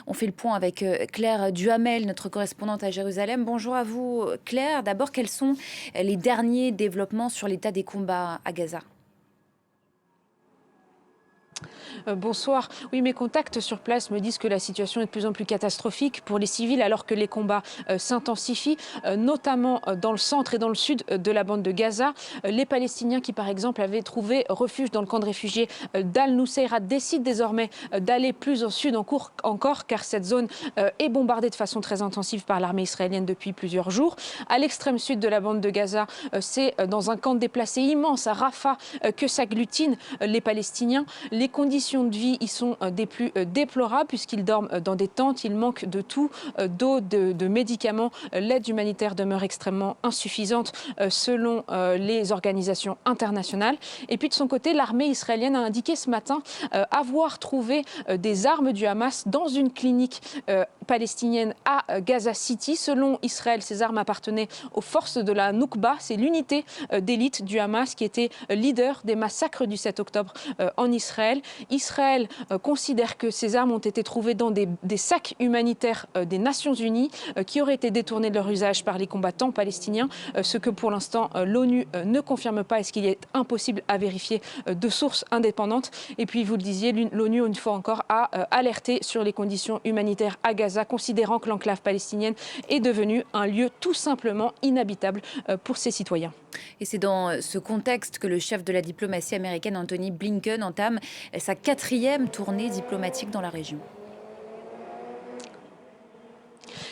On fait le point avec Claire Duhamel, notre correspondante à Jérusalem. Bonjour à vous Claire. D'abord, quels sont les derniers développements sur l'état des combats à Gaza ? Bonsoir. Oui, mes contacts sur place me disent que la situation est de plus en plus catastrophique pour les civils alors que les combats s'intensifient, notamment dans le centre et dans le sud de la bande de Gaza. Les Palestiniens qui, par exemple, avaient trouvé refuge dans le camp de réfugiés d'Al-Nusayrat décident désormais d'aller plus au sud encore, car cette zone est bombardée de façon très intensive par l'armée israélienne depuis plusieurs jours. À l'extrême sud de la bande de Gaza, c'est dans un camp de déplacés immense à Rafah que s'agglutinent les Palestiniens. Les conditions de vie y sont des plus déplorables puisqu'ils dorment dans des tentes, il manque de tout, d'eau, de médicaments. L'aide humanitaire demeure extrêmement insuffisante selon les organisations internationales. Et puis de son côté, l'armée israélienne a indiqué ce matin avoir trouvé des armes du Hamas dans une clinique palestinienne à Gaza City. Selon Israël, ces armes appartenaient aux forces de la Noukba, c'est l'unité d'élite du Hamas qui était leader des massacres du 7 octobre en Israël. Israël considère que ces armes ont été trouvées dans des sacs humanitaires des Nations Unies qui auraient été détournés de leur usage par les combattants palestiniens, ce que pour l'instant l'ONU ne confirme pas et ce qu'il est impossible à vérifier de sources indépendantes. Et puis vous le disiez, l'ONU une fois encore a alerté sur les conditions humanitaires à Gaza, considérant que l'enclave palestinienne est devenue un lieu tout simplement inhabitable pour ses citoyens. Et c'est dans ce contexte que le chef de la diplomatie américaine, Antony Blinken, entame sa 4e tournée diplomatique dans la région.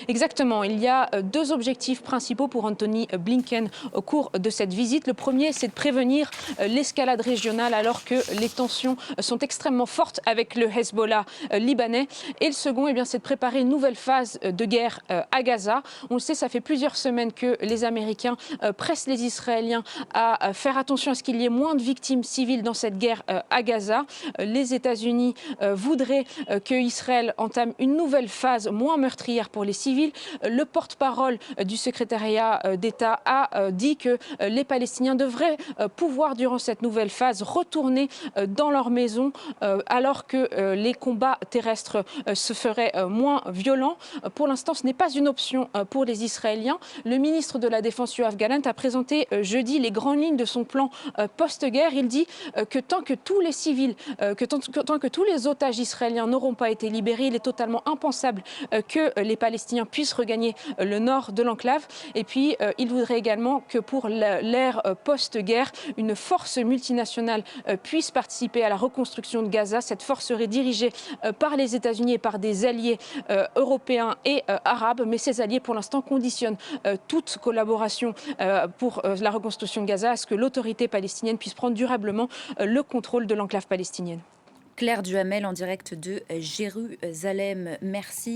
Exactement. Il y a deux objectifs principaux pour Antony Blinken au cours de cette visite. Le premier, c'est de prévenir l'escalade régionale alors que les tensions sont extrêmement fortes avec le Hezbollah libanais. Et le second, c'est de préparer une nouvelle phase de guerre à Gaza. On le sait, ça fait plusieurs semaines que les Américains pressent les Israéliens à faire attention à ce qu'il y ait moins de victimes civiles dans cette guerre à Gaza. Les États-Unis voudraient que Israël entame une nouvelle phase moins meurtrière pour les civils. Le porte-parole du secrétariat d'État a dit que les Palestiniens devraient pouvoir, durant cette nouvelle phase, retourner dans leur maison alors que les combats terrestres se feraient moins violents. Pour l'instant, ce n'est pas une option pour les Israéliens. Le ministre de la Défense, Yoav Gallant, a présenté jeudi les grandes lignes de son plan post-guerre. Il dit que tant que tous les civils, tant que tous les otages israéliens n'auront pas été libérés, il est totalement impensable que les Palestiniens puissent regagner le nord de l'enclave. Et puis, il voudrait également que pour l'ère post-guerre, une force multinationale puisse participer à la reconstruction de Gaza. Cette force serait dirigée par les États-Unis et par des alliés européens et arabes. Mais ces alliés, pour l'instant, conditionnent toute collaboration pour la reconstruction de Gaza à ce que l'autorité palestinienne puisse prendre durablement le contrôle de l'enclave palestinienne. Claire Duhamel en direct de Jérusalem. Merci.